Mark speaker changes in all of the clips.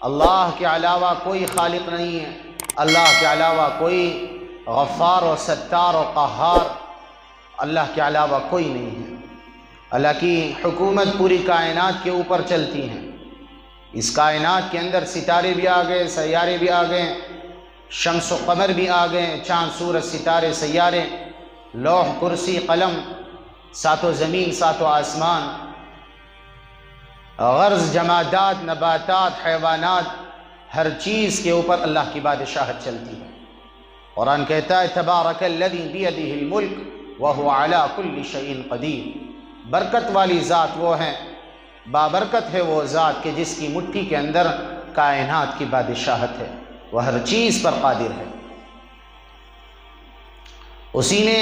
Speaker 1: اللہ کے علاوہ کوئی خالق نہیں ہے، اللہ کے علاوہ کوئی غفار و ستار و قہار اللہ کے علاوہ کوئی نہیں ہے۔ اللہ کی حکومت پوری کائنات کے اوپر چلتی ہے۔ اس کائنات کے اندر ستارے بھی آ گئے، سیارے بھی آ گئے، شمس و قمر بھی آ گئے، چاند سورج ستارے سیارے، لوح کرسی قلم، ساتوں زمین ساتوں آسمان، غرض جمادات نباتات حیوانات، ہر چیز کے اوپر اللہ کی بادشاہت چلتی ہے۔ قرآن کہتا ہے تبارک الذی بیدہ الملک وہو علی کل شیء قدیر، برکت والی ذات وہ ہے، بابرکت ہے وہ ذات کہ جس کی مٹھی کے اندر کائنات کی بادشاہت ہے، وہ ہر چیز پر قادر ہے۔ اسی نے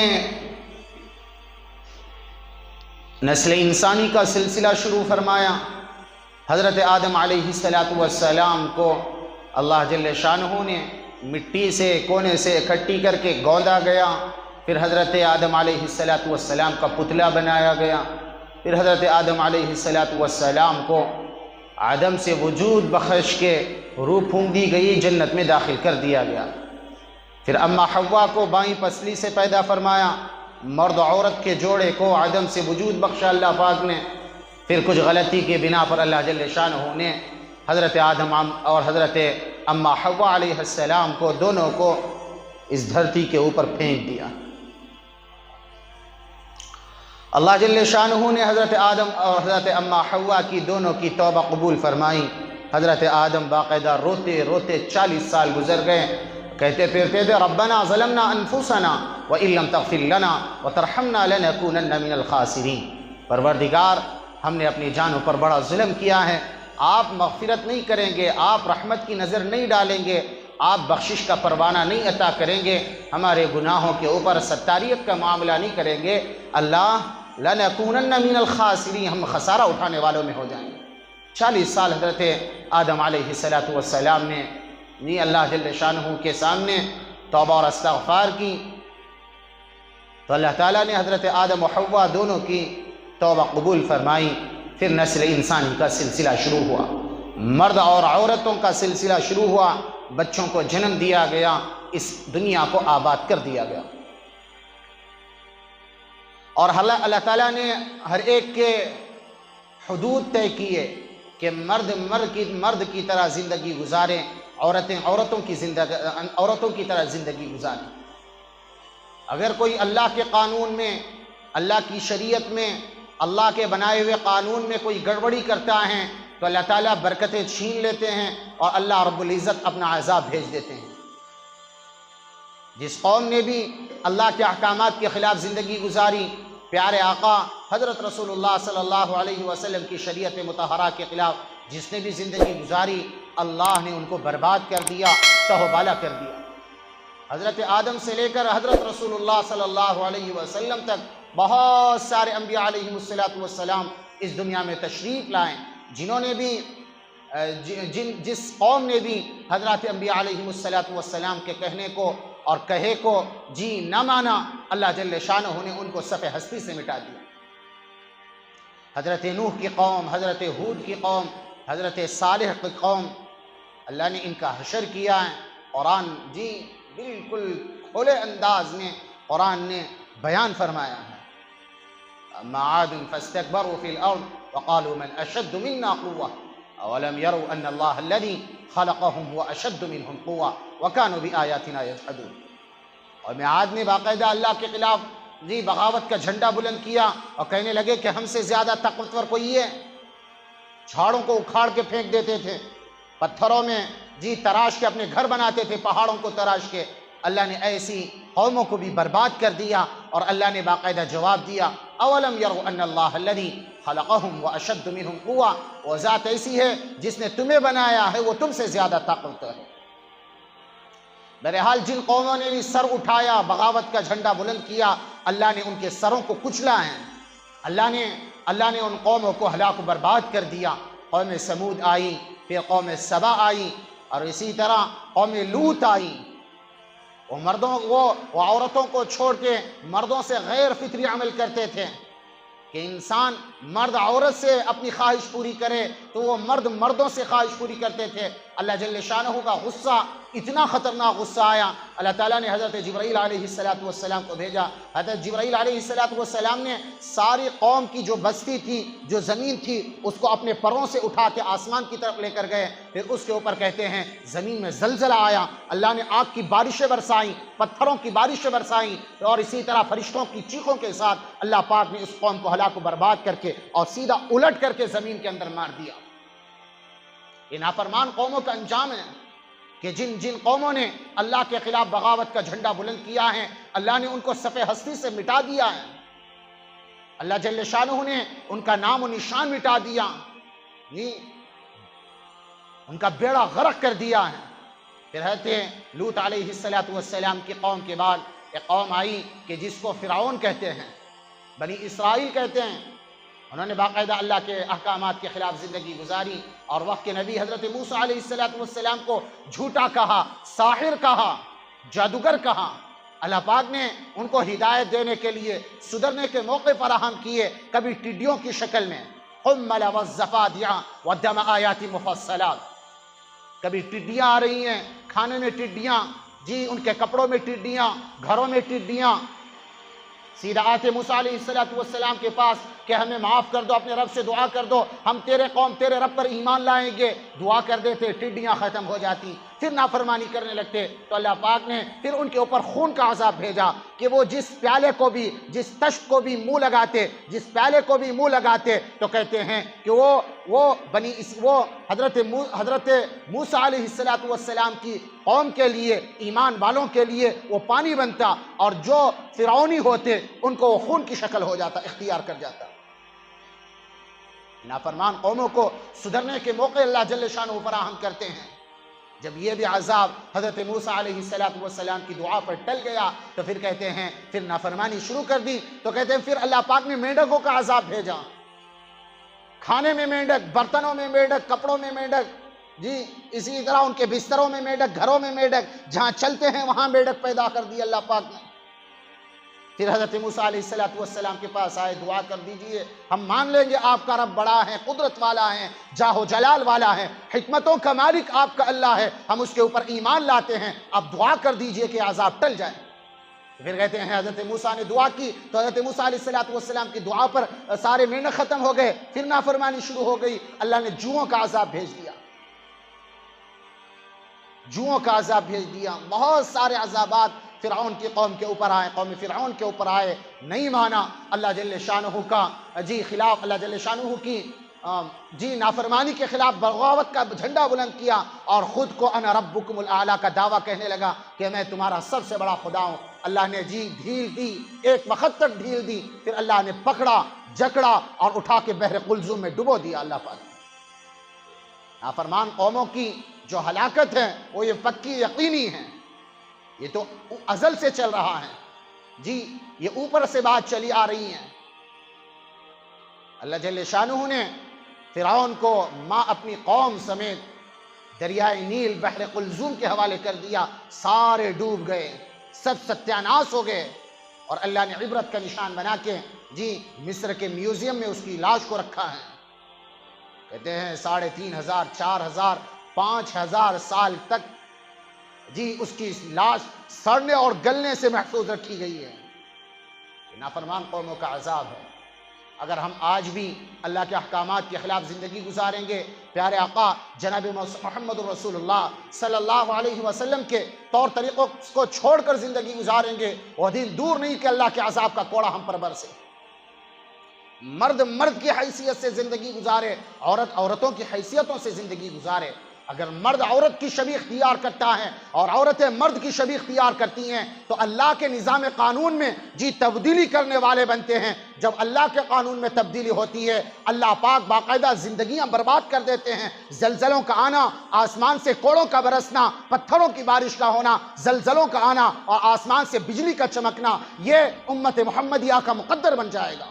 Speaker 1: نسل انسانی کا سلسلہ شروع فرمایا۔ حضرت آدم علیہ السلام کو اللہ جل شانہ نے مٹی سے کونے سے اکٹھی کر کے گوندا گیا، پھر حضرت آدم علیہ السلام کا پتلا بنایا گیا، پھر حضرت آدم علیہ السلام کو آدم سے وجود بخش کے روح پھونک دی گئی، جنت میں داخل کر دیا گیا۔ پھر اما حوا کو بائیں پسلی سے پیدا فرمایا، مرد عورت کے جوڑے کو عدم سے وجود بخشا اللہ پاک نے۔ پھر کچھ غلطی کے بنا پر اللہ جل شانہ نے حضرت آدم اور حضرت اما حوا علیہ السلام کو دونوں کو اس دھرتی کے اوپر پھینک دیا۔ اللہ جل شانہ نے حضرت آدم اور حضرت اما حوا کی دونوں کی توبہ قبول فرمائی۔ حضرت آدم باقاعدہ روتے روتے 40 سال گزر گئے، کہتے پھرتے تھے ربنا ظلمنا انفسنا وان لم تغفر لنا وترحمنا لنکونن من الخاسرین، پروردگار ہم نے اپنی جانوں پر بڑا ظلم کیا ہے، آپ مغفرت نہیں کریں گے، آپ رحمت کی نظر نہیں ڈالیں گے، آپ بخشش کا پروانہ نہیں عطا کریں گے، ہمارے گناہوں کے اوپر ستاریت کا معاملہ نہیں کریں گے، اللہ لنکونن من الخاسرین، ہم خسارہ اٹھانے والوں میں ہو جائیں گے۔ 40 سال حضرت آدم علیہ السلام نے اللہ جل شانہ کے سامنے توبہ اور استغفار کی، تو اللہ تعالیٰ نے حضرت آدم و حوا دونوں کی توبہ قبول فرمائی۔ پھر نسل انسانی کا سلسلہ شروع ہوا، مرد اور عورتوں کا سلسلہ شروع ہوا، بچوں کو جنم دیا گیا، اس دنیا کو آباد کر دیا گیا، اور اللہ تعالیٰ نے ہر ایک کے حدود طے کیے کہ مرد کی طرح زندگی گزاریں، عورتیں عورتوں کی طرح زندگی گزاریں۔ اگر کوئی اللہ کے قانون میں، اللہ کی شریعت میں، اللہ کے بنائے ہوئے قانون میں کوئی گڑبڑی کرتا ہے تو اللہ تعالیٰ برکتیں چھین لیتے ہیں اور اللہ رب العزت اپنا عذاب بھیج دیتے ہیں۔ جس قوم نے بھی اللہ کے احکامات کے خلاف زندگی گزاری، پیارے آقا حضرت رسول اللہ صلی اللہ علیہ وسلم کی شریعت مطہرہ کے خلاف جس نے بھی زندگی گزاری، اللہ نے ان کو برباد کر دیا، تہو بالا کر دیا۔ حضرت آدم سے لے کر حضرت رسول اللہ صلی اللہ علیہ وسلم تک بہت سارے انبیاء علیہ السلام اس دنیا میں تشریف لائیں، جنہوں نے بھی جس قوم نے بھی حضرت انبیاء علیہ السلام کے کہنے کو اور کہے کو جی نہ مانا، اللہ جل شانہ نے ان کو صفحہ ہستی سے مٹا دیا۔ حضرت نوح کی قوم، حضرت ہود کی قوم، حضرت صالح کی قوم، اللہ نے ان کا حشر کیا ہے۔ قرآن جی بالکل کھلے انداز میں قرآن نے بیان فرمایا ہے۔ اما عاد فاستكبروا في الارض وقالوا من اشد منا قوة اولم يروا ان الله الذي خلقهم هو اشد منهم قوة وكانوا بآياتنا يجحدون۔ اور عاد نے باقاعدہ اللہ کے خلاف جی بغاوت کا جھنڈا بلند کیا اور کہنے لگے کہ ہم سے زیادہ طاقتور کوئی ہے۔ جھاڑوں کو اکھاڑ کے پھینک دیتے تھے، پتھروں میں جی تراش کے اپنے گھر بناتے تھے، پہاڑوں کو تراش کے۔ اللہ نے ایسی قوموں کو بھی برباد کر دیا، اور اللہ نے باقاعدہ جواب دیا اولم يروا ان اللہ الذی خلقهم واشد منهم قوة، وہ ذات ایسی ہے جس نے تمہیں بنایا ہے، وہ تم سے زیادہ طاقتور ہے۔ بہرحال جن قوموں نے بھی سر اٹھایا، بغاوت کا جھنڈا بلند کیا، اللہ نے ان کے سروں کو کچلا ہے۔ اللہ نے ان قوموں کو ہلاک و برباد کر دیا۔ قوم سمود آئی، پھر قوم سبا آئی، اور اسی طرح قوم لوط آئی۔ وہ عورتوں کو چھوڑ کے مردوں سے غیر فطری عمل کرتے تھے، کہ انسان مرد عورت سے اپنی خواہش پوری کرے تو وہ مرد مردوں سے خواہش پوری کرتے تھے۔ اللہ جل شانہ کا غصہ اتنا خطرناک غصہ آیا، اللہ تعالیٰ نے حضرت جبرائیل علیہ السلام کو بھیجا۔ حضرت جبرائیل علیہ السلام نے ساری قوم کی جو بستی تھی، جو زمین تھی، اس کو اپنے پروں سے اٹھا کے آسمان کی طرف لے کر گئے۔ پھر اس کے اوپر کہتے ہیں زمین میں زلزلہ آیا، اللہ نے آگ کی بارشیں برسائیں، پتھروں کی بارشیں برسائیں، اور اسی طرح فرشتوں کی چیخوں کے ساتھ اللہ پاک نے اس قوم کو ہلاک و برباد کر کے اور سیدھا الٹ کر کے زمین کے اندر مار دیا۔ یہ نافرمان قوموں کا انجام ہے کہ جن قوموں نے اللہ کے خلاف بغاوت کا جھنڈا بلند کیا ہے، اللہ نے ان کو صفحہ ہستی سے مٹا دیا ہے۔ اللہ جل شانہ نے ان کا نام و نشان مٹا دیا، ان کا بیڑا غرق کر دیا ہے۔ پھر کہتے ہیں لوط علیہ السلام کی قوم کے بعد ایک قوم آئی کہ جس کو فرعون کہتے ہیں، بنی اسرائیل کہتے ہیں۔ انہوں نے باقاعدہ اللہ کے احکامات کے خلاف زندگی گزاری، اور وقت کے نبی حضرت موسیٰ علیہ السلام کو جھوٹا کہا، ساحر کہا، جادوگر کہا۔ اللہ پاک نے ان کو ہدایت دینے کے لیے سدھرنے کے موقع فراہم کیے، کبھی ٹڈیوں کی شکل میں، قمل والضفادع والدم آیات مفصلات، کبھی ٹڈیاں آ رہی ہیں، کھانے میں ٹڈیاں، جی ان کے کپڑوں میں ٹڈیاں، گھروں میں ٹڈیاں۔ سیدھا آتے موسیٰ علیہ السلام کے پاس کہ ہمیں معاف کر دو، اپنے رب سے دعا کر دو، ہم تیرے قوم تیرے رب پر ایمان لائیں گے۔ دعا کر دیتے، ٹڈیاں ختم ہو جاتی، پھر نافرمانی کرنے لگتے تو اللہ پاک نے پھر ان کے اوپر خون کا عذاب بھیجا کہ وہ جس پیالے کو بھی، جس تشت کو بھی منہ لگاتے، جس پیالے کو بھی منہ لگاتے تو کہتے ہیں کہ وہ حضرت موسیٰ علیہ السلام کی قوم کے لیے، ایمان والوں کے لیے وہ پانی بنتا، اور جو فرعونی ہوتے ان کو وہ خون کی شکل ہو جاتا، اختیار کر جاتا۔ نافرمان قوموں کو سدھرنے کے موقع اللہ جل شانہ فراہم کرتے ہیں۔ جب یہ بھی عذاب حضرت موسیٰ علیہ السلام کی دعا پر ٹل گیا تو پھر کہتے ہیں پھر نافرمانی شروع کر دی، تو کہتے ہیں پھر اللہ پاک نے مینڈکوں کا عذاب بھیجا، کھانے میں مینڈک، برتنوں میں مینڈک، کپڑوں میں مینڈک، جی اسی طرح ان کے بستروں میں مینڈک، گھروں میں مینڈک، جہاں چلتے ہیں وہاں مینڈک پیدا کر دی اللہ پاک نے۔ پھر حضرت موسیٰ علیہ السلام کے پاس آئے، دعا کر دیجئے، ہم مان لیں گے آپ کا رب بڑا ہے، قدرت والا ہے، جاہ و جلال والا ہے، حکمتوں کا مالک آپ کا اللہ ہے، ہم اس کے اوپر ایمان لاتے ہیں، آپ دعا کر دیجئے کہ عذاب ٹل جائے۔ پھر کہتے ہیں حضرت موسیٰ نے دعا کی تو حضرت موسیٰ علیہ السلام کی دعا پر سارے مینڈک ختم ہو گئے، پھر نافرمانی شروع ہو گئی، اللہ نے جوؤں کا عذاب بھیج دیا، جوؤں کا عذاب بھیج دیا۔ بہت سارے عذابات فرعون کی قوم کے اوپر آئے، قوم فرعون کے اوپر آئے، نہیں مانا اللہ جل شانہ کا خلاف، اللہ جل شانہ کی نافرمانی کے خلاف بغاوت کا جھنڈا بلند کیا، اور خود کو انا ربکم الاعلی کا دعویٰ کہنے لگا کہ میں تمہارا سب سے بڑا خدا ہوں۔ اللہ نے ڈھیل دی، ایک وقت تک ڈھیل دی، پھر اللہ نے پکڑا، جکڑا اور اٹھا کے بحر قلزم میں ڈبو دیا اللہ پاک۔ نافرمان قوموں کی جو ہلاکت ہے وہ یہ پکی یقینی ہے، یہ تو ازل سے چل رہا ہے، جی یہ اوپر سے بات چلی آ رہی ہے۔ اللہ جل شانہ نے فرعون کو اپنی قوم سمیت دریائے نیل بحر قلزم کے حوالے کر دیا، سارے ڈوب گئے، سب ستیاناش ہو گئے، اور اللہ نے عبرت کا نشان بنا کے مصر کے میوزیم میں اس کی لاش کو رکھا ہے۔ کہتے ہیں 3500 4000 5000 سال تک اس کی لاش سڑنے اور گلنے سے محفوظ رکھی گئی ہے۔ نافرمان قوموں کا عذاب ہے۔ اگر ہم آج بھی اللہ کے احکامات کے خلاف زندگی گزاریں گے، پیارے آقا جناب محمد رسول اللہ صلی اللہ علیہ وسلم کے طور طریقوں کو چھوڑ کر زندگی گزاریں گے، وہ دن دور نہیں کہ اللہ کے عذاب کا کوڑا ہم پر برسے۔ مرد مرد کی حیثیت سے زندگی گزارے، عورت عورتوں کی حیثیتوں سے زندگی گزارے۔ اگر مرد عورت کی شبیہ اختیار کرتا ہے اور عورتیں مرد کی شبیہ اختیار کرتی ہیں تو اللہ کے نظام قانون میں تبدیلی کرنے والے بنتے ہیں۔ جب اللہ کے قانون میں تبدیلی ہوتی ہے، اللہ پاک باقاعدہ زندگیاں برباد کر دیتے ہیں۔ زلزلوں کا آنا، آسمان سے کوڑوں کا برسنا، پتھروں کی بارش کا ہونا، زلزلوں کا آنا اور آسمان سے بجلی کا چمکنا، یہ امت محمدیہ کا مقدر بن جائے گا۔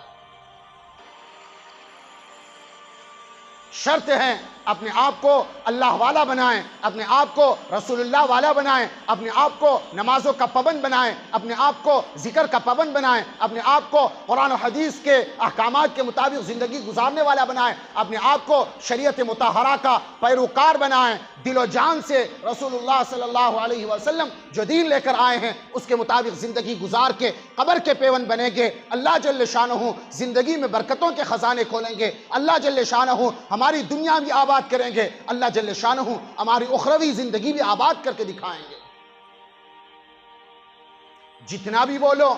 Speaker 1: شرط ہے اپنے آپ کو اللہ والا بنائیں، اپنے آپ کو رسول اللہ والا بنائیں، اپنے آپ کو نمازوں کا پابند بنائیں، اپنے آپ کو ذکر کا پابند بنائیں، اپنے آپ کو قرآن و حدیث کے احکامات کے مطابق زندگی گزارنے والا بنائیں، اپنے آپ کو شریعت مطہرہ کا پیروکار بنائیں، دل و جان سے رسول اللہ صلی اللہ علیہ وسلم جو دین لے کر آئے ہیں اس کے مطابق زندگی گزار کے قبر کے پیون بنیں گے، اللہ جل شانہ زندگی میں برکتوں کے خزانے کھولیں گے، اللہ جل شانہ ہماری دنیا بھی آباد کریں گے، اللہ جل شانہ ہماری اخروی زندگی بھی آباد کر کے دکھائیں گے۔ جتنا بھی بولو،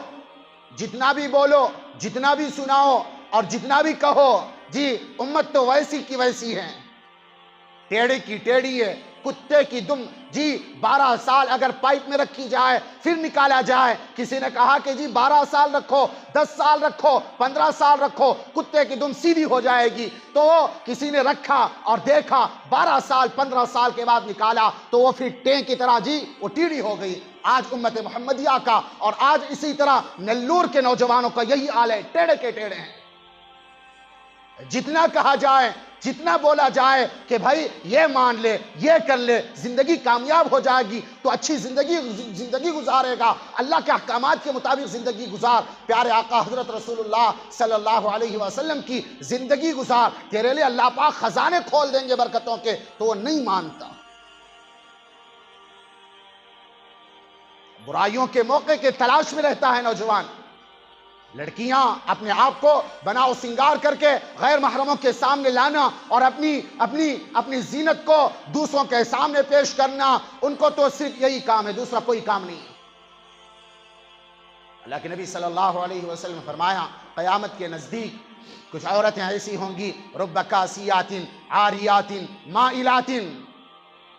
Speaker 1: جتنا بھی بولو، جتنا بھی سناؤ اور جتنا بھی کہو، جی امت تو ویسی کی ویسی ہے، ٹیڑھی کی ٹیڑھی ہے، کتے کی دم، جی 12 سال اگر پائپ میں رکھی جائے پھر نکالا جائے، کسی نے کہا کہ جی 12 سال رکھو، 10 سال رکھو، 15 سال رکھو، کتے کی دم سیدھی ہو جائے گی، تو وہ کسی نے رکھا اور دیکھا 12 سال 15 سال کے بعد نکالا تو وہ پھر ٹیں کی طرح جی وہ ٹیڑھی ہو گئی۔ آج امت محمدیہ کا اور آج اسی طرح نلور کے نوجوانوں کا یہی حال ہے، ٹیڑھے کے ٹیڑھے ہیں۔ جتنا کہا جائے، جتنا بولا جائے کہ بھائی یہ مان لے، یہ کر لے، زندگی کامیاب ہو جائے گی تو اچھی زندگی گزارے گا، اللہ کے احکامات کے مطابق زندگی گزار، پیارے آقا حضرت رسول اللہ صلی اللہ علیہ وسلم کی زندگی گزار، تیرے لئے اللہ پاک خزانے کھول دیں گے برکتوں کے، تو وہ نہیں مانتا۔ برائیوں کے موقع کے تلاش میں رہتا ہے نوجوان، لڑکیاں اپنے آپ کو بناؤ سنگار کر کے غیر محرموں کے سامنے لانا اور اپنی زینت کو دوسروں کے سامنے پیش کرنا، ان کو تو صرف یہی کام ہے، دوسرا کوئی کام نہیں۔ اللہ کے نبی صلی اللہ علیہ وسلم نے فرمایا قیامت کے نزدیک کچھ عورتیں ایسی ہوں گی رب کاسیات عاریات مائلات،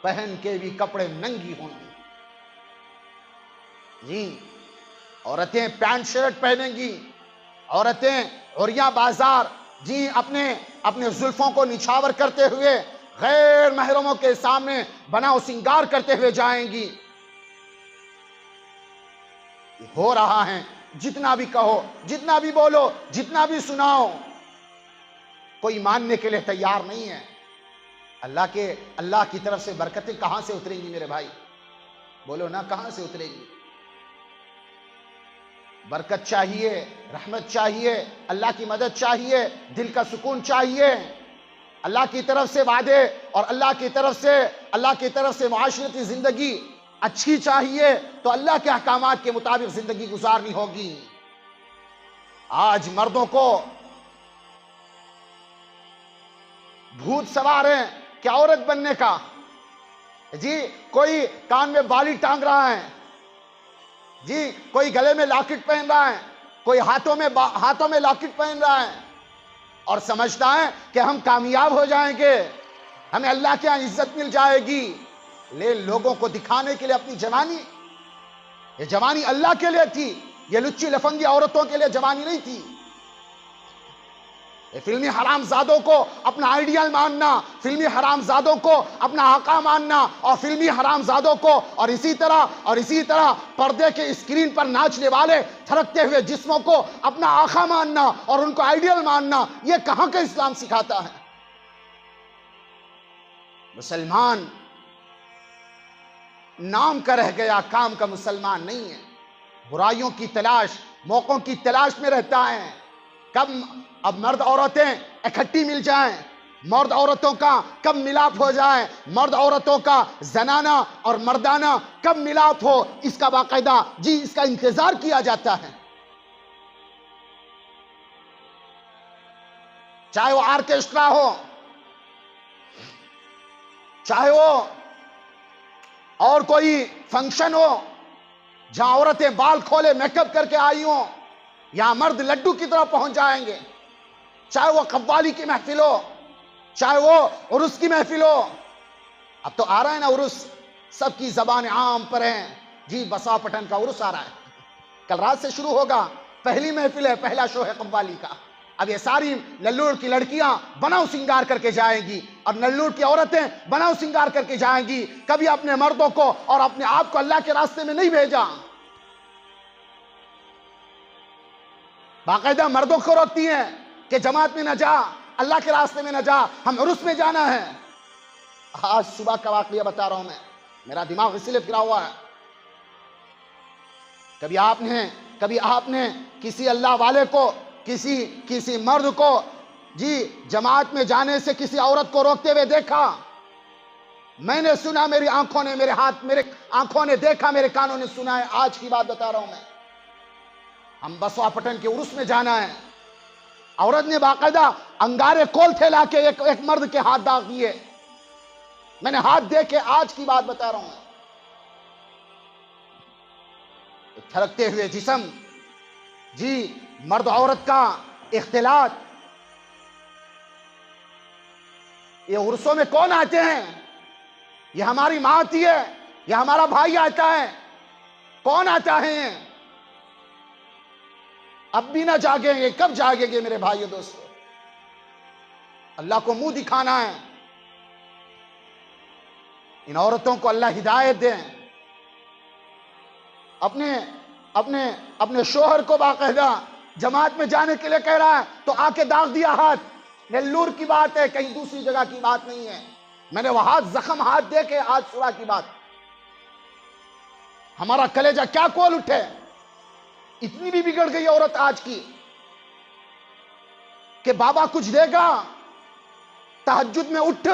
Speaker 1: پہن کے بھی کپڑے ننگی ہوں گی، جی عورتیں پینٹ شرٹ پہنیں گی، عورتیں عریاں بازار جی اپنے زلفوں کو نچھاور کرتے ہوئے غیر محرموں کے سامنے بناؤ سنگار کرتے ہوئے جائیں گی۔ یہ ہو رہا ہے، جتنا بھی کہو، جتنا بھی بولو، جتنا بھی سناؤ، کوئی ماننے کے لیے تیار نہیں ہے۔ اللہ کی طرف سے برکتیں کہاں سے اتریں گی میرے بھائی؟ بولو نا، کہاں سے اترے گی؟ برکت چاہیے، رحمت چاہیے، اللہ کی مدد چاہیے، دل کا سکون چاہیے، اللہ کی طرف سے وعدے اور اللہ کی طرف سے معاشرتی زندگی اچھی چاہیے تو اللہ کے احکامات کے مطابق زندگی گزارنی ہوگی۔ آج مردوں کو بھوت سوار ہے کہ عورت بننے کا، جی کوئی کان میں بالی ٹانگ رہا ہے، جی کوئی گلے میں لاکٹ پہن رہا ہے، کوئی ہاتھوں میں لاکٹ پہن رہا ہے اور سمجھتا ہے کہ ہم کامیاب ہو جائیں گے، ہمیں اللہ کے یہاں عزت مل جائے گی۔ لے لوگوں کو دکھانے کے لیے اپنی جوانی، یہ جوانی اللہ کے لیے تھی، یہ لچی لفنگی عورتوں کے لیے جوانی نہیں تھی۔ فلمی حرام زادوں کو اپنا آئیڈیل ماننا، فلمی حرام زادوں کو اپنا آقا ماننا، اور فلمی حرام زادوں کو اور اسی طرح پردے کے اسکرین پر ناچنے والے تھرکتے ہوئے جسموں کو اپنا آقا ماننا اور ان کو آئیڈیل ماننا، یہ کہاں کا اسلام سکھاتا ہے؟ مسلمان نام کا رہ گیا، کام کا مسلمان نہیں ہے، برائیوں کی تلاش، موقعوں کی تلاش میں رہتا ہے۔ اب مرد عورتیں اکٹھی مل جائیں، مرد عورتوں کا کب ملاپ ہو جائے، مرد عورتوں کا زنانہ اور مردانہ کب ملاپ ہو، اس کا باقاعدہ جی اس کا انتظار کیا جاتا ہے۔ چاہے وہ آرکیسٹرا ہو، چاہے وہ اور کوئی فنکشن ہو جہاں عورتیں بال کھولے میک اپ کر کے آئی ہوں، یہاں مرد لڈو کی طرح پہنچ جائیں گے، چاہے وہ قوالی کی محفل ہو، چاہے وہ عرس کی محفل ہو۔ اب تو آ رہا ہے نا عرس، سب کی زبان عام پر ہیں، جی بسا پٹن کا عرس آ رہا ہے، کل رات سے شروع ہوگا، پہلی محفل ہے، پہلا شو ہے قوالی کا۔ اب یہ ساری نلور کی لڑکیاں بناؤ سنگار کر کے جائیں گی اور نلور کی عورتیں بناؤ سنگار کر کے جائیں گی، کبھی اپنے مردوں کو اور اپنے آپ کو اللہ کے راستے میں نہیں بھیجا۔ باقاعدہ مردوں کو روکتی ہیں کہ جماعت میں نہ جا، اللہ کے راستے میں نہ جا، ہم عرس میں جانا ہے۔ آج صبح کا واقعہ بتا رہا ہوں میں، میرا دماغ اسی لیے پھرا ہوا ہے. کبھی آپ نے کسی اللہ والے کو، کسی مرد کو جماعت میں جانے سے کسی عورت کو روکتے ہوئے دیکھا؟ میں نے سنا، میری آنکھوں نے، میرے آنکھوں نے دیکھا، میرے کانوں نے سنا ہے. آج کی بات بتا رہا ہوں میں. ہم بسوا پٹن کے عرس میں جانا ہے، عورت نے باقاعدہ انگارے کول تھے لا کے ایک مرد کے ہاتھ داغ دیے. میں نے ہاتھ دیکھے، آج کی بات بتا رہا ہوں میں. تھرکتے ہوئے جسم، مرد عورت کا اختلاط. یہ عرسوں میں کون آتے ہیں؟ یہ ہماری ماں آتی ہے، یہ ہمارا بھائی آتا ہے. کون آتا ہے؟ اب بھی نہ جاگیں گے، کب جاگیں گے میرے بھائیو دوستو؟ اللہ کو منہ دکھانا ہے. ان عورتوں کو اللہ ہدایت دیں. اپنے شوہر کو باقاعدہ جماعت میں جانے کے لیے کہہ رہا ہے تو آ کے داغ دیا ہاتھ. نیلور کی بات ہے، کہیں دوسری جگہ کی بات نہیں ہے. میں نے وہ زخم ہاتھ دیکھے. آج صبح کی بات. ہمارا کلیجہ کیا کول اٹھے. اتنی بھی بگڑ گئی عورت آج کی کہ بابا کچھ دے گا، تہجد میں اٹھ،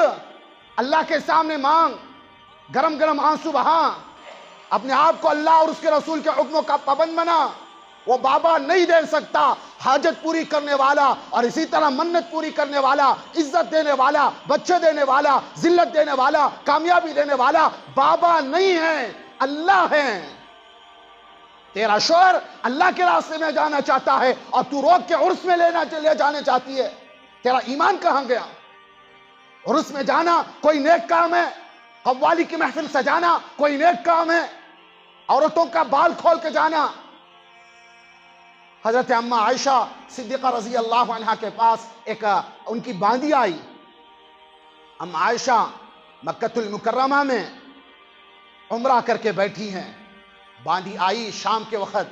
Speaker 1: اللہ کے سامنے مانگ، گرم گرم آنسو بہا، اپنے آپ کو اللہ اور اس کے رسول کے حکموں کا پابند بنا. وہ بابا نہیں دے سکتا. حاجت پوری کرنے والا اور اسی طرح منت پوری کرنے والا، عزت دینے والا، بچے دینے والا، ذلت دینے والا، کامیابی دینے والا بابا نہیں ہے، اللہ ہے. تیرا شوہر اللہ کے راستے میں جانا چاہتا ہے اور تو روک کے عرس میں لے جانے چاہتی ہے. تیرا ایمان کہاں گیا؟ عرس میں جانا کوئی نیک کام ہے؟ قوالی کی محفل سجانا کوئی نیک کام ہے؟ عورتوں کا بال کھول کے جانا. حضرت اماں عائشہ صدیقہ رضی اللہ عنہ کے پاس ایک ان کی باندی آئی. اماں عائشہ مکہ المکرمہ میں عمرہ کر کے بیٹھی ہیں. باندی آئی شام کے وقت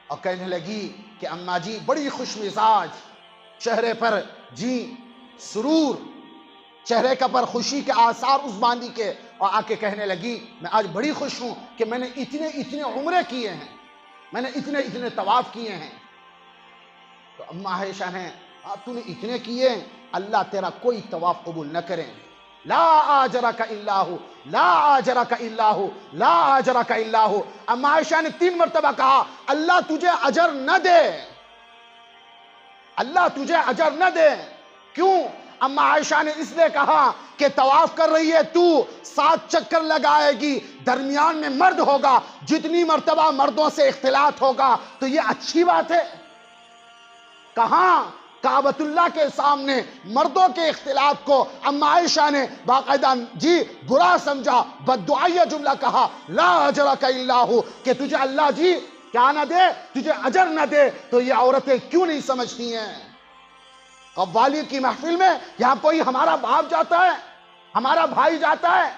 Speaker 1: اور کہنے لگی کہ اماں جی بڑی خوش مزاج، چہرے پر سرور، چہرے کا پر خوشی کے آثار اس باندی کے، اور آ کے کہنے لگی میں آج بڑی خوش ہوں کہ میں نے اتنے عمرے کیے ہیں، میں نے اتنے طواف کیے ہیں. تو اماں عائشہ نے تو نے اتنے کیے، اللہ تیرا کوئی طواف قبول نہ کرے. لا آجرک الا ہو، لا آجرک الا ہو، لا آجرک الا ہو. اماں عائشہ نے 3 مرتبہ کہا اللہ تجھے اجر نہ دے، اللہ تجھے اجر نہ دے. کیوں؟ اماں عائشہ نے اس لیے کہا کہ طواف کر رہی ہے تو 7 چکر لگائے گی، درمیان میں مرد ہوگا، جتنی مرتبہ مردوں سے اختلاط ہوگا تو یہ اچھی بات ہے. کہاں؟ کعبۃ اللہ کے سامنے مردوں کے اختلاط کو اماں عائشہ نے باقاعدہ برا سمجھا، بددعائیہ جملہ کہا لا اجرک الا ہو، کہ تجھے اللہ کیا نہ دے، تجھے اجر نہ دے. تو یہ عورتیں کیوں نہیں سمجھتی ہیں؟ قوالی کی محفل میں یہاں کوئی ہمارا باپ جاتا ہے، ہمارا بھائی جاتا ہے،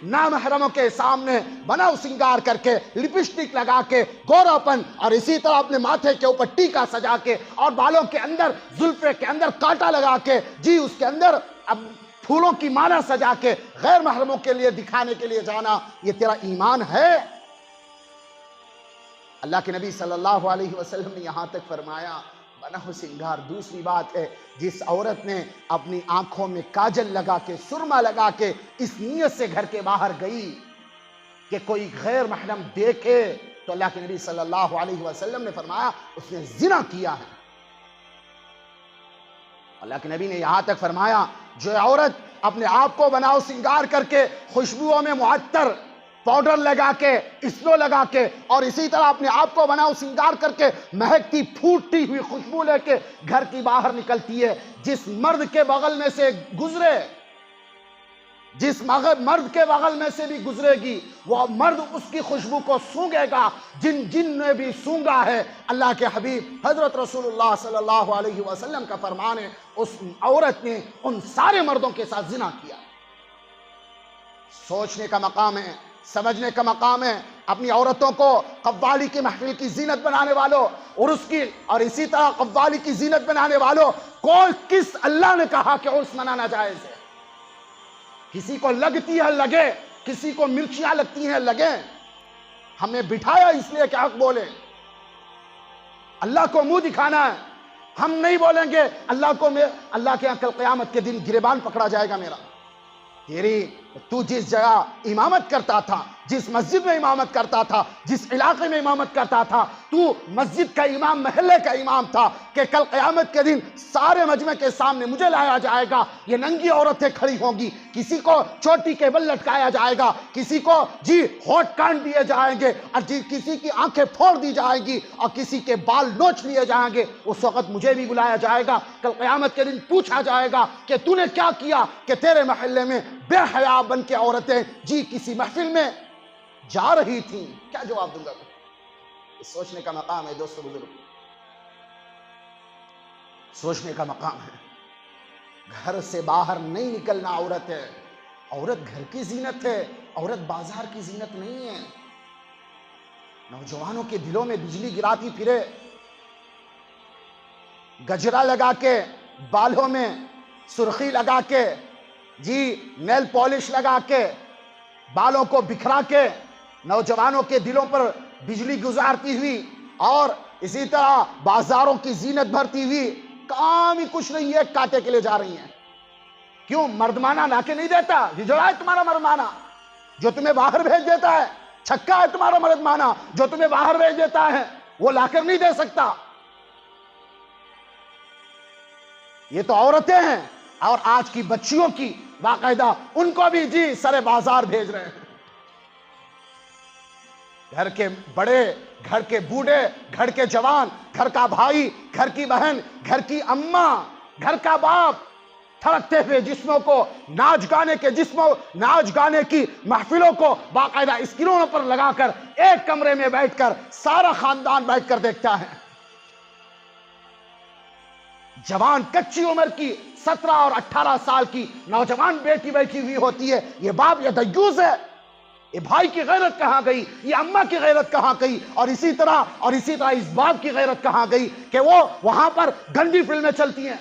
Speaker 1: نامحرموں کے سامنے بناؤ سنگار کر کے، لپسٹک لگا کے، گوراپن، اور اسی طرح اپنے ماتھے کے اوپر ٹیکا سجا کے، اور بالوں کے اندر، زلفے کے اندر کانٹا لگا کے، اس کے اندر اب پھولوں کی مالا سجا کے غیر محرموں کے لیے دکھانے کے لیے جانا، یہ تیرا ایمان ہے؟ اللہ کے نبی صلی اللہ علیہ وسلم نے یہاں تک فرمایا بناؤ سنگار. دوسری بات ہے جس عورت نے اپنی آنکھوں میں کاجل لگا کے، سرما لگا کے اس نیت سے گھر کے باہر گئی کہ کوئی غیر محرم دیکھے، تو اللہ کے نبی صلی اللہ علیہ وسلم نے فرمایا اس نے زنا کیا ہے. اللہ کے نبی نے یہاں تک فرمایا جو عورت اپنے آپ کو بناؤ سنگار کر کے، خوشبوؤں میں معطر، پاؤڈر لگا کے، اسلو لگا کے، اور اسی طرح اپنے آپ کو بناؤ سنگار کر کے مہکتی پھوٹتی ہوئی خوشبو لے کے گھر کی باہر نکلتی ہے، جس مرد کے بغل میں سے گزرے، جس مرد کے بغل میں سے بھی گزرے گی، وہ مرد اس کی خوشبو کو سونگے گا جن نے بھی سونگا ہے. اللہ کے حبیب حضرت رسول اللہ صلی اللہ علیہ وسلم کا فرمان ہے اس عورت نے ان سارے مردوں کے ساتھ زنا کیا. سوچنے کا مقام ہے، سمجھنے کا مقام ہے. اپنی عورتوں کو قوالی کی محفل کی زینت بنانے والوں، عرس کی اور اسی طرح قوالی کی زینت بنانے والوں کو کس اللہ نے کہا کہ عرس منانا جائز ہے؟
Speaker 2: کسی کو لگتی ہے لگے، کسی کو مرچیاں لگتی ہیں لگیں، ہمیں بٹھایا اس لیے کہ حق بولے، اللہ کو منہ دکھانا ہے۔ ہم نہیں بولیں گے اللہ کے کل قیامت کے دن گریبان پکڑا جائے گا میرا۔ تو جس جگہ امامت کرتا تھا، جس مسجد میں امامت کرتا تھا، جس علاقے میں امامت کرتا تھا، تو مسجد کا امام، محلے کا امام تھا، کہ کل قیامت کے دن سارے مجمع کے سامنے مجھے لایا جائے گا، یہ ننگی عورتیں کھڑی ہوں گی، کسی کو چوٹی کے بل لٹکایا جائے گا، کسی کو ہونٹ کاٹ دیے جائیں گے، اور کسی کی آنکھیں پھوڑ دی جائیں گی، اور کسی کے بال نوچ لیے جائیں گے۔ اس وقت مجھے بھی بلایا جائے گا، کل قیامت کے دن پوچھا جائے گا کہ تو نے کیا کیا کہ تیرے محلے میں بے حیا بن کے عورتیں کسی محفل میں جا رہی تھیں؟ کیا جواب دوں گا؟ سوچنے کا مقام ہے دوستو بزرگ، سوچنے کا مقام ہے۔ گھر سے باہر نہیں نکلنا عورت ہے، عورت گھر کی زینت ہے، عورت بازار کی زینت نہیں ہے۔ نوجوانوں کے دلوں میں بجلی گراتی پھرے، گجرا لگا کے، بالوں میں سرخی لگا کے، نیل پالش لگا کے، بالوں کو بکھرا کے، نوجوانوں کے دلوں پر بجلی گزارتی ہوئی، اور اسی طرح بازاروں کی زینت بھرتی ہوئی، کام ہی کچھ نہیں ہے، کاٹے کے لیے جا رہی ہیں۔ کیوں؟ مردمانہ لا کے نہیں دیتا؟ یہ جوڑا ہے تمہارا مردمانہ جو تمہیں باہر بھیج دیتا ہے، چھکا ہے تمہارا مردمانہ جو تمہیں باہر بھیج دیتا ہے، وہ لا کر نہیں دے سکتا۔ یہ تو عورتیں ہیں، اور آج کی بچیوں کی باقاعدہ ان کو بھی سرے بازار بھیج رہے ہیں۔ گھر کے بڑے، گھر کے بوڑھے، گھر کے جوان، گھر کا بھائی، گھر کی بہن، گھر کی اماں، گھر کا باپ، تھڑکتے ہوئے جسموں کو، ناچ گانے کی محفلوں کو باقاعدہ اسکرینوں پر لگا کر ایک کمرے میں بیٹھ کر سارا خاندان بیٹھ کر دیکھتا ہے۔ جوان کچی عمر کی 17 اور 18 سال کی نوجوان بیٹی بیٹھی ہوئی ہوتی ہے، یہ باپ یہ دیوس ہے، یہ بھائی کی غیرت کہاں گئی، یہ اماں کی غیرت کہاں گئی، اور اسی طرح اس باپ کی غیرت کہاں گئی کہ وہ وہاں پر گندی فلمیں چلتی ہیں۔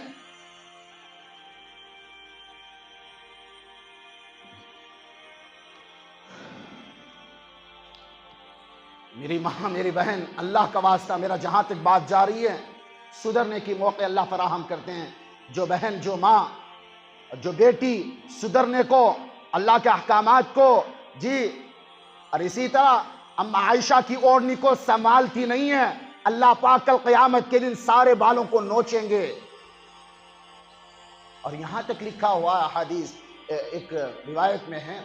Speaker 2: میری ماں، میری بہن، اللہ کا واسطہ میرا جہاں تک بات جا رہی ہے، سدھرنے کی موقع اللہ فراہم کرتے ہیں۔ جو بہن، جو ماں، جو بیٹی سدھرنے کو، اللہ کے احکامات کو، اور اسی طرح اما عائشہ کی اوڑھنی کو سنبھالتی نہیں ہے، اللہ پاک کل قیامت کے دن سارے بالوں کو نوچیں گے۔ اور یہاں تک لکھا ہوا حدیث ایک روایت میں ہے،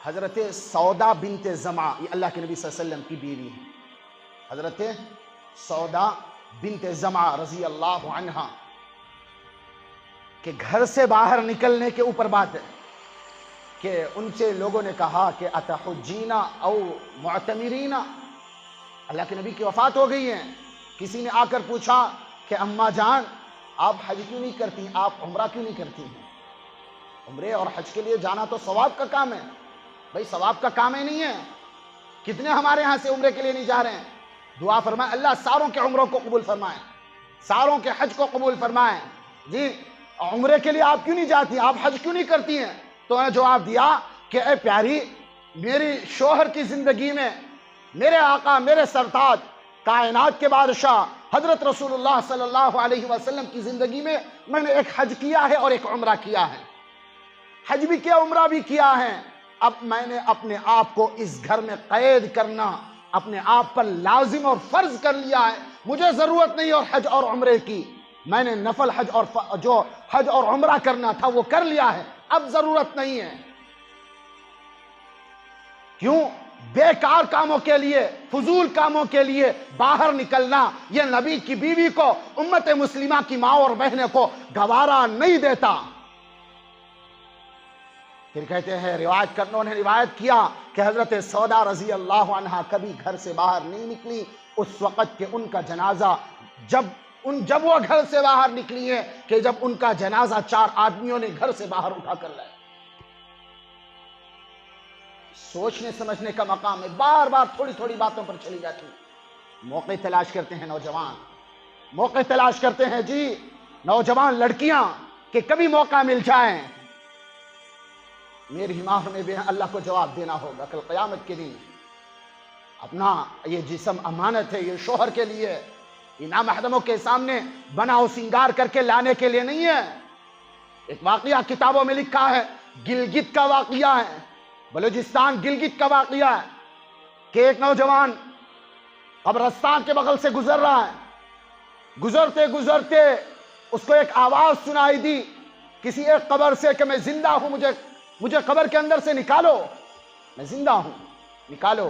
Speaker 2: حضرت سودا بنت زمعہ، یہ اللہ کے نبی صلی اللہ علیہ وسلم کی بیوی ہے، حضرت سودا بنت زمعہ رضی اللہ عنہا، کہ گھر سے باہر نکلنے کے اوپر بات ہے کہ ان سے لوگوں نے کہا کہ اتحجین او معتمرین، اللہ کے نبی کی وفات ہو گئی ہے، کسی نے آ کر پوچھا کہ اماں جان آپ حج کیوں نہیں کرتی، آپ عمرہ کیوں نہیں کرتی ہیں؟ عمرے اور حج کے لیے جانا تو ثواب کا کام ہے، بھائی ثواب کا کام ہی نہیں ہے، کتنے ہمارے ہاں سے عمرے کے لیے نہیں جا رہے ہیں؟ دعا فرمائے اللہ ساروں کے عمروں کو قبول فرمائے، ساروں کے حج کو قبول فرمائے۔ عمرے کے لیے آپ کیوں نہیں جاتی، آپ حج کیوں نہیں کرتی ہیں؟ تو انہیں جواب دیا کہ اے پیاری، میری شوہر کی زندگی میں میرے آقا، میرے سرتاج، کائنات کے بادشاہ حضرت رسول اللہ صلی اللہ علیہ وسلم کی زندگی میں نے ایک حج کیا ہے اور ایک عمرہ کیا ہے، حج بھی کیا، عمرہ بھی کیا ہے۔ اب میں نے اپنے آپ کو اس گھر میں قید کرنا اپنے آپ پر لازم اور فرض کر لیا ہے، مجھے ضرورت نہیں اور حج اور عمرے کی، میں نے نفل حج اور جو حج اور عمرہ کرنا تھا وہ کر لیا ہے، اب ضرورت نہیں ہے۔ کیوں؟ بیکار کاموں کے لیے، فضول کاموں کے لیے باہر نکلنا یہ نبی کی بیوی کو، امت مسلمہ کی ماں اور بہنوں کو گوارا نہیں دیتا۔ پھر کہتے ہیں روایت کرنوں نے روایت کیا کہ حضرت سودا رضی اللہ عنہا کبھی گھر سے باہر نہیں نکلی اس وقت کہ ان کا جنازہ جب وہ گھر سے باہر نکلی ہے کہ جب ان کا جنازہ 4 آدمیوں نے گھر سے باہر اٹھا کر لایا۔ سوچنے سمجھنے کا مقام ہے، بار بار تھوڑی تھوڑی باتوں پر چلی جاتی، موقع تلاش کرتے ہیں نوجوان، موقع تلاش کرتے ہیں نوجوان لڑکیاں کہ کبھی موقع مل جائے میری ماہ میں بھی اللہ کو جواب دینا ہوگا کل قیامت کے دن. اپنا یہ جسم امانت ہے، یہ شوہر کے لیے، یہ نامحرموں کے سامنے بنا و سنگار کر کے لانے کے لیے نہیں ہے. ایک واقعہ کتابوں میں لکھا ہے، گلگت کا واقعہ ہے، بلوچستان گلگت کا واقعہ ہے کہ ایک نوجوان قبرستان کے بغل سے گزر رہا ہے. گزرتے گزرتے اس کو ایک آواز سنائی دی کسی ایک قبر سے کہ میں زندہ ہوں، مجھے قبر کے اندر سے نکالو، میں زندہ ہوں، نکالو.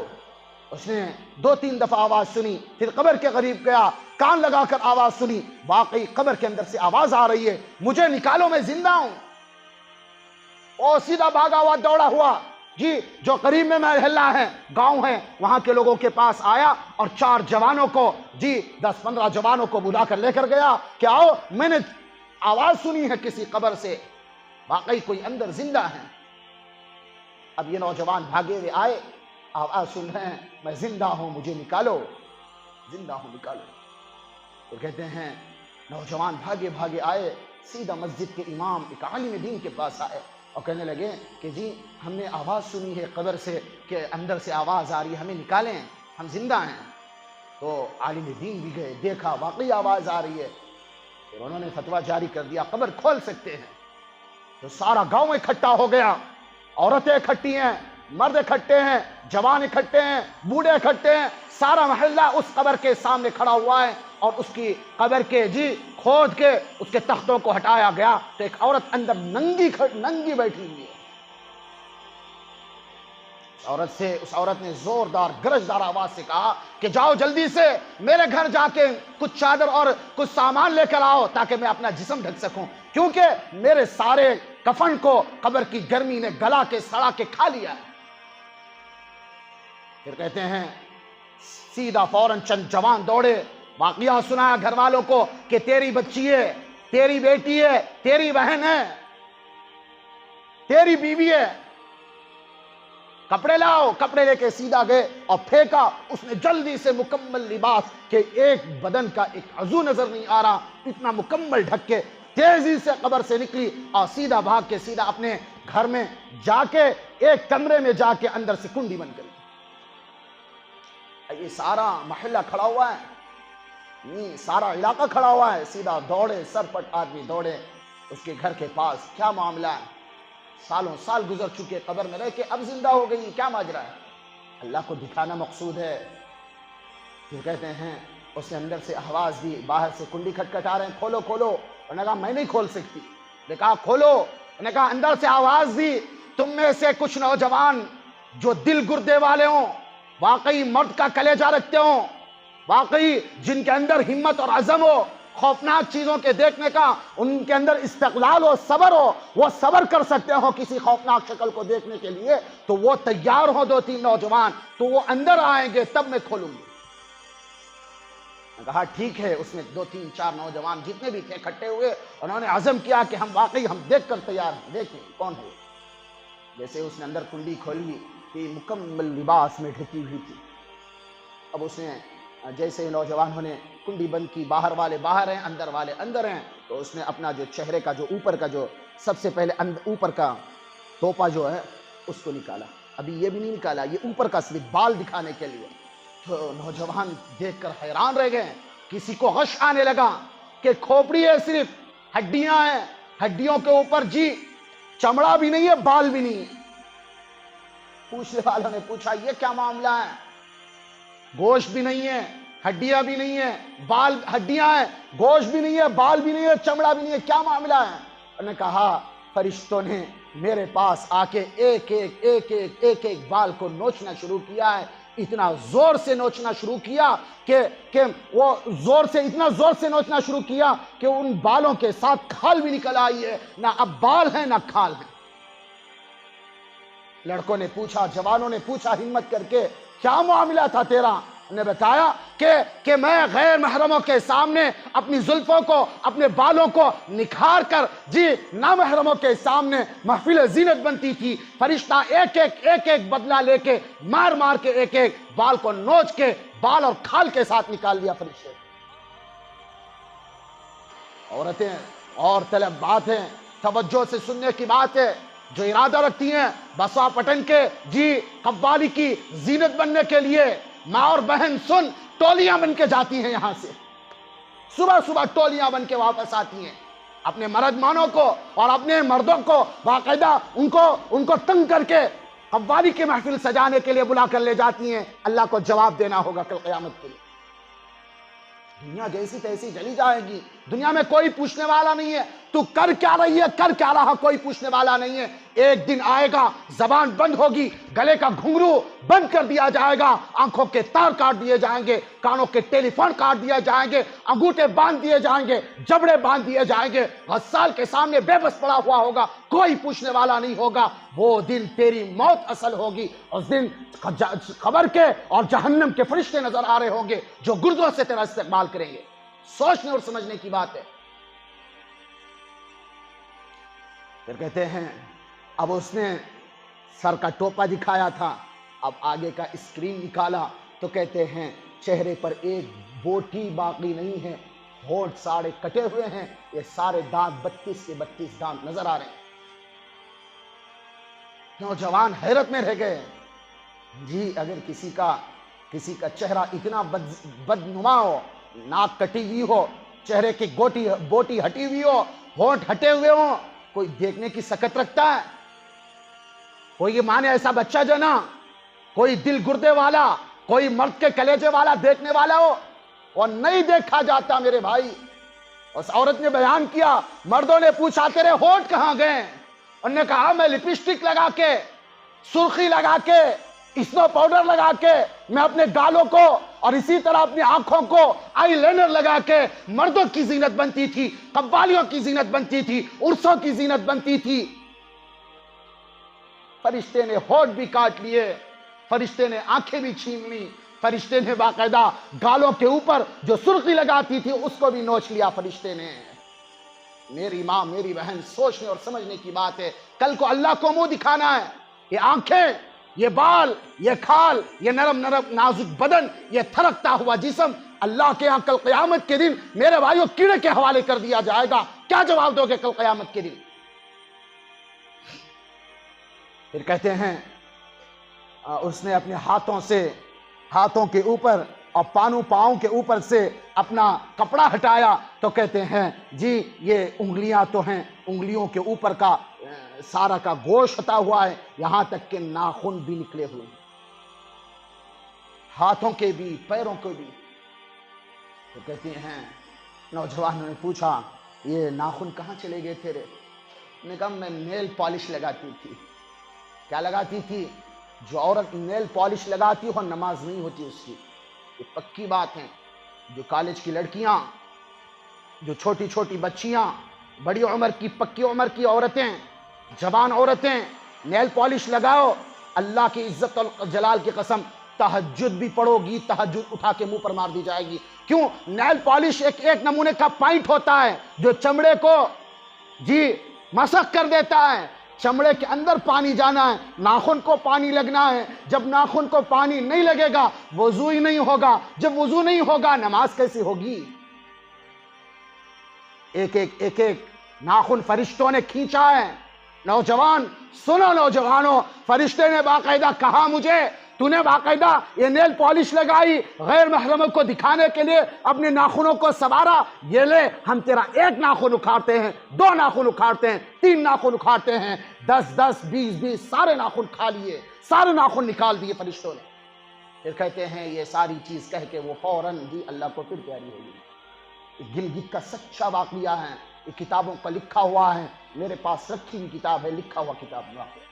Speaker 2: اس نے 2-3 دفعہ آواز سنی، پھر قبر کے قریب گیا، کان لگا کر آواز سنی، واقعی قبر کے اندر سے آواز آ رہی ہے، مجھے نکالو، میں زندہ ہوں. اور سیدھا بھاگا ہوا دوڑا ہوا جی جو قریب میں محلہ ہے، گاؤں ہے، وہاں کے لوگوں کے پاس آیا اور 4 جوانوں کو 10-15 جوانوں کو بلا کر لے کر گیا کہ آؤ، میں نے آواز سنی ہے کسی قبر سے، واقعی کوئی اندر زندہ ہے. اب یہ نوجوان بھاگے ہوئے آئے، آواز سن رہے ہیں، میں زندہ ہوں، مجھے نکالو، زندہ ہوں، نکالو. تو کہتے ہیں نوجوان بھاگے بھاگے آئے، سیدھا مسجد کے امام ایک عالم دین کے پاس آئے اور کہنے لگے کہ جی ہم نے آواز سنی ہے قبر سے کہ اندر سے آواز آ رہی ہے، ہمیں نکالیں، ہم زندہ ہیں. تو عالم دین بھی گئے، دیکھا واقعی آواز آ رہی ہے. پھر انہوں نے فتویٰ جاری کر دیا قبر کھول سکتے ہیں. تو سارا گاؤں اکٹھا ہو گیا، عورتیں اکٹھی ہیں، مرد اکٹھے ہیں، جوان اکٹھے ہیں، بوڑھے اکٹھے ہیں، سارا محلہ اس قبر کے سامنے کھڑا ہوا ہے اور اس کی قبر کے کھود کے اس کے تختوں کو ہٹایا گیا تو ایک عورت اندر ننگی بیٹھی ہوئی ہے. اس عورت نے زوردار گرجدار آواز سے کہا کہ جاؤ جلدی سے میرے گھر جا کے کچھ چادر اور کچھ سامان لے کر آؤ تاکہ میں اپنا جسم ڈھک سکوں، کیونکہ میرے سارے کفن کو قبر کی گرمی نے گلا کے سڑا کے کھا لیا ہے. پھر کہتے ہیں سیدھا فوراً چند جوان دوڑے، واقعہ سنایا گھر والوں کو کہ تیری بچی ہے، تیری بیٹی ہے، تیری بہن ہے، تیری بیوی ہے، کپڑے لاؤ. کپڑے لے کے سیدھا گئے اور پھینکا. اس نے جلدی سے مکمل لباس کہ ایک بدن کا ایک عضو نظر نہیں آ رہا، اتنا مکمل ڈھک کے تیزی سے قبر سے نکلی اور سیدھا بھاگ کے سیدھا اپنے گھر میں جا کے ایک کمرے میں جا کے اندر سے کنڈی بند کر لی. یہ سارا محلہ کھڑا ہوا ہے، سارا علاقہ کھڑا ہوا ہے، سیدھا دوڑے، سرپٹ آدمی دوڑے اس کے گھر کے پاس. کیا معاملہ ہے؟ سالوں سال گزر چکے، قبر میں رہ کے اب زندہ ہو گئی، کیا ماجرا ہے؟ اللہ کو دکھانا مقصود ہے. پھر کہتے ہیں اس نے اندر سے آواز دی، باہر سے کنڈی کھٹکھٹا رہے ہیں، کھولو کھولو. انہوں نے کہا میں نہیں کھول سکتی. نے کہا کھولو. انہوں نے کہا اندر سے آواز دی، تم میں سے کچھ نوجوان جو دل گردے والے ہوں، واقعی مرد کا کلیجہ رکھتے ہوں، واقعی جن کے اندر ہمت اور عزم ہو، خوفناک چیزوں کے دیکھنے کا ان کے اندر استقلال ہو، صبر ہو، وہ صبر کر سکتے ہو کسی خوفناک شکل کو دیکھنے کے لیے، تو وہ تیار ہو 2-3 نوجوان، تو وہ اندر آئیں گے تب میں کھولوں گی. کہا ٹھیک ہے. اس میں 2-3-4 نوجوان جتنے بھی تھے اکٹھے ہوئے، انہوں نے عزم کیا کہ ہم واقعی ہم دیکھ کر تیار ہیں، دیکھیں کون ہے. جیسے اس نے اندر کنڈی کھولی کہ مکمل لباس میں ڈھکی ہوئی تھی. اب اس نے جیسے نوجوانوں نے کنڈی بند کی، باہر والے باہر ہیں، اندر والے اندر ہیں، تو اس نے اپنا جو چہرے کا جو اوپر کا جو سب سے پہلے اوپر کا ٹوپا جو ہے اس کو نکالا. ابھی یہ بھی نہیں نکالا، یہ اوپر کا صرف بال دکھانے کے لیے. تو نوجوان دیکھ کر حیران رہ گئے. کسی کو غش آنے لگا کہ کھوپڑی ہے، صرف ہڈیاں ہیں، ہڈیوں کے اوپر چمڑا بھی نہیں ہے، بال بھی نہیں ہے. پوچھنے والوں نے پوچھا یہ کیا معاملہ ہے؟ گوشت بھی نہیں ہے، ہڈیاں بھی نہیں ہے، ہڈیاں ہیں، گوشت بھی نہیں ہے، بال بھی نہیں ہے، چمڑا بھی نہیں ہے، کیا معاملہ ہے؟ انہوں نے کہا فرشتوں نے میرے پاس آ کے ایک ایک بال کو نوچنا شروع کیا ہے. اتنا زور سے نوچنا شروع کیا کہ وہ اتنا زور سے نوچنا شروع کیا کہ ان بالوں کے ساتھ کھال بھی نکل آئی ہے. نہ اب بال ہیں نہ کھال ہیں. لڑکوں نے پوچھا، جوانوں نے پوچھا ہمت کر کے کیا معاملہ تھا تیرا؟ نے بتایا کہ میں غیر محرموں کے سامنے اپنی زلفوں کو، اپنے بالوں کو نکھار کر نامحرموں کے سامنے محفل زینت بنتی تھی. فرشتہ ایک ایک بدلہ لے کے مار مار کے ایک ایک بال کو نوچ کے بال اور کھال کے ساتھ نکال دیا فرشتے. عورتیں اور طلب بات ہے، توجہ سے سننے کی بات ہے، جو ارادہ رکھتی ہیں بسوا پٹن کے جی قوالی کی زینت بننے کے لیے، ماں اور بہن سن، ٹولیاں بن کے جاتی ہیں یہاں سے، صبح صبح ٹولیاں بن کے واپس آتی ہیں، اپنے مرد مانوں کو اور اپنے مردوں کو باقاعدہ ان کو تنگ کر کے قوالی کی محفل سجانے کے لیے بلا کر لے جاتی ہیں۔ اللہ کو جواب دینا ہوگا کل قیامت کے لیے۔ دنیا جیسی تیسی چلی جائے گی، دنیا میں کوئی پوچھنے والا نہیں ہے تو کر کیا رہی ہے، کر کیا رہا، کوئی پوچھنے والا نہیں ہے۔ ایک دن آئے گا، زبان بند ہوگی، گلے کا گھنگرو بند کر دیا جائے گا، آنکھوں کے تار کاٹ دیے جائیں گے، کانوں کے ٹیلی فون کاٹ دیے جائیں گے، انگوٹھے باندھ دیے جائیں گے، جبڑے باندھ دیے جائیں گے، غسال کے سامنے بے بس پڑا ہوا ہوگا، کوئی پوچھنے والا نہیں ہوگا۔ وہ دن تیری موت اصل ہوگی، اس دن قبر کے اور جہنم کے فرشتے نظر آ رہے ہوں گے جو گردوں سے تیرا استقبال کریں گے۔ سوچنے اور سمجھنے کی بات ہے۔ پھر کہتے ہیں اب اس نے سر کا ٹوپا دکھایا تھا، اب آگے کا اسکرین نکالا تو کہتے ہیں چہرے پر ایک بوٹی باقی نہیں ہے، ہونٹ سارے کٹے ہوئے ہیں، یہ سارے دانت 32 کے 32 دانت نظر آ رہے ہیں۔ نوجوان حیرت میں رہ گئے۔ جی اگر کسی کا چہرہ اتنا بدنما ہو، ناک کٹی ہوئی ہو، چہرے کی بوٹی ہٹی ہوئی ہو، ہونٹ ہٹے ہوئے ہوں، کوئی دیکھنے کی سکت رکھتا ہے؟ کوئی یہ مانے ایسا بچہ جو نا کوئی دل گردے والا، کوئی مرد کے کلیجے والا دیکھنے والا ہو؟ اور نہیں دیکھا جاتا میرے بھائی۔ اس عورت نے بیان کیا، مردوں نے پوچھا تیرے ہونٹ کہاں گئے؟ انہوں نے کہا میں لپسٹک لگا کے، سرخی لگا کے، اسنو پاؤڈر لگا کے، میں اپنے گالوں کو اور اسی طرح اپنی آنکھوں کو آئی لائنر لگا کے مردوں کی زینت بنتی تھی، قوالیوں کی زینت بنتی تھی، عرسوں کی زینت بنتی تھی۔ فرشتے نے ہونٹ بھی کاٹ لیے، فرشتے نے آنکھیں بھی چھین لی، فرشتے نے باقاعدہ گالوں کے اوپر جو سرخی لگاتی تھی اس کو بھی نوچ لیا فرشتے نے۔ میری ماں میری بہن، سوچنے اور سمجھنے کی بات ہے۔ کل کو اللہ کو منہ دکھانا ہے، یہ آنکھیں، یہ بال، یہ کھال، یہ نرم نازک بدن، یہ تھرکتا ہوا جسم اللہ کے ہاں کل قیامت کے دن میرے بھائیوں کیڑے کے حوالے کر دیا جائے گا۔ کیا جواب دو گے کل قیامت کے دن؟ پھر کہتے ہیں اس نے اپنے ہاتھوں کے اوپر اور پاؤں کے اوپر سے اپنا کپڑا ہٹایا تو کہتے ہیں جی یہ انگلیاں تو ہیں، انگلیوں کے اوپر کا سارا کا گوشت ہٹا ہوا ہے، یہاں تک کہ ناخن بھی نکلے ہوئے ہیں، ہاتھوں کے بھی پیروں کے بھی۔ تو کہتے ہیں نوجوانوں نے پوچھا یہ ناخن کہاں چلے گئے تیرے؟ نے کہا میں نیل پالش لگاتی تھی۔ کیا لگاتی تھی؟ جو عورت نیل پالش لگاتی ہو نماز نہیں ہوتی اس کی، یہ پکی بات ہے۔ جو کالج کی لڑکیاں، جو چھوٹی چھوٹی بچیاں، بڑی عمر کی پکی عمر کی عورتیں، جوان عورتیں نیل پالش لگاؤ، اللہ کی عزت اور جلال کی قسم تہجد بھی پڑھو گی، تہجد اٹھا کے منہ پر مار دی جائے گی۔ کیوں؟ نیل پالش ایک نمونے کا پائنٹ ہوتا ہے جو چمڑے کو جی مسخ کر دیتا ہے، چمڑے کے اندر پانی جانا ہے، ناخن کو پانی لگنا ہے۔ جب ناخن کو پانی نہیں لگے گا وضو ہی نہیں ہوگا، جب وضو نہیں ہوگا نماز کیسے ہوگی؟ ایک ایک ناخن فرشتوں نے کھینچا ہے۔ نوجوان سنو، نوجوانوں، فرشتے نے باقاعدہ کہا مجھے تو نے باقاعدہ یہ نیل پالش لگائی، غیر محرموں کو دکھانے کے لیے اپنے ناخنوں کو سوارا، یہ لے ہم تیرا ایک ناخن اکھاڑتے ہیں، 2 ناخن اکھاڑتے ہیں، 3 ناخن اکھاڑتے ہیں، 10 20 سارے ناخن کھا لیے، سارے ناخن نکال دیے فرشتوں نے۔ پھر کہتے ہیں یہ ساری چیز کہہ کے وہ فوراً جی اللہ کو پھر پیاری ہوگی۔ یہ گلگت کا سچا واقعہ ہے، یہ کتابوں کا لکھا ہوا ہے، میرے پاس رکھی ہوئی کتاب ہے، لکھا ہوا کتاب واقعہ۔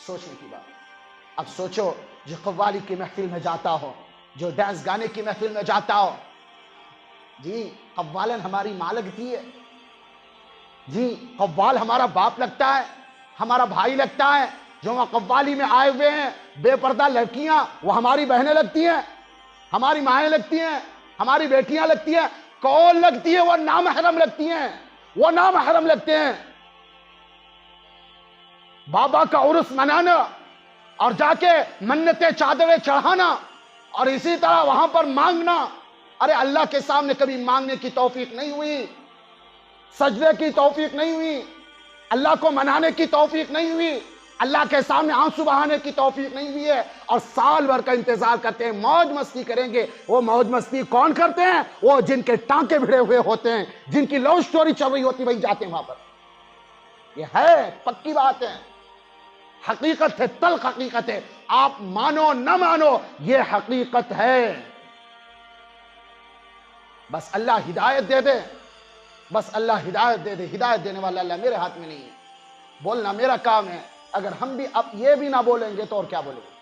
Speaker 2: سوچنے کی بات۔ اب سوچو جو قوالی کی محفل میں جاتا ہو، جو ڈانس گانے کی محفل میں جاتا ہو، جی قوالن ہماری ماں لگتی ہے، جی قوال ہمارا باپ لگتا ہے، ہمارا بھائی لگتا ہے، جو وہاں قوالی میں آئے ہوئے ہیں بے پردہ لڑکیاں وہ ہماری بہنیں لگتی ہیں، ہماری مائیں لگتی ہیں، ہماری بیٹیاں لگتی ہیں۔ کون لگتی ہے؟ وہ نامحرم لگتی ہیں، وہ نامحرم لگتے ہیں۔ بابا کا عرس منانا اور جا کے منتیں چادریں چڑھانا اور اسی طرح وہاں پر مانگنا، ارے اللہ کے سامنے کبھی مانگنے کی توفیق نہیں ہوئی۔ سجدے کی توفیق نہیں ہوئی، اللہ کو منانے کی توفیق نہیں ہوئی، اللہ کے سامنے آنسو بہانے کی توفیق نہیں ہوئی ہے، اور سال بھر کا انتظار کرتے ہیں موج مستی کریں گے۔ وہ موج مستی کون کرتے ہیں؟ وہ جن کے ٹانکے بھڑے ہوئے ہوتے ہیں، جن کی لو سٹوری چل رہی ہوتی، وہی جاتے ہیں وہاں پر۔ یہ ہے پکی بات ہے، حقیقت ہے، تلخ حقیقت ہے، آپ مانو نہ مانو یہ حقیقت ہے۔ بس اللہ ہدایت دے دے، بس اللہ ہدایت دے دے، ہدایت دینے والا اللہ میرے ہاتھ میں نہیں ہے، بولنا میرا کام ہے۔ اگر ہم بھی اب یہ بھی نہ بولیں گے تو اور کیا بولیں گے؟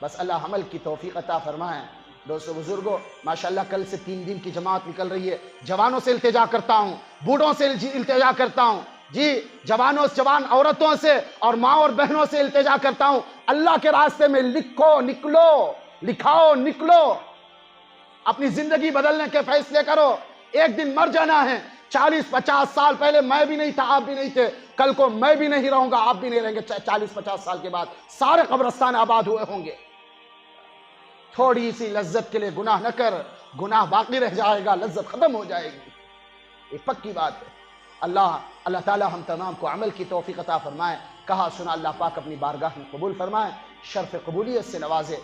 Speaker 2: بس اللہ عمل کی توفیق عطا فرمائے۔ دوستو بزرگوں، ماشاءاللہ کل سے 3 دن کی جماعت نکل رہی ہے۔ جوانوں سے التجا کرتا ہوں، بوڑھوں سے التجا کرتا ہوں، جی جوان عورتوں سے اور ماں اور بہنوں سے التجا کرتا ہوں، اللہ کے راستے میں لکھو نکلو، لکھاؤ نکلو، اپنی زندگی بدلنے کے فیصلے کرو۔ ایک دن مر جانا ہے، 40-50 سال پہلے میں بھی نہیں تھا، آپ بھی نہیں تھے، کل کو میں بھی نہیں رہوں گا، آپ بھی نہیں رہیں گے۔ 40-50 سال کے بعد سارے قبرستان آباد ہوئے ہوں گے۔ تھوڑی سی لذت کے لیے گناہ نہ کر، گناہ باقی رہ جائے گا، لذت ختم ہو جائے گی، یہ پکی بات ہے۔ اللہ تعالی ہم تمام کو عمل کی توفیق عطا فرمائے۔ کہا سنا اللہ پاک اپنی بارگاہ میں قبول فرمائے، شرف قبولیت سے نوازے۔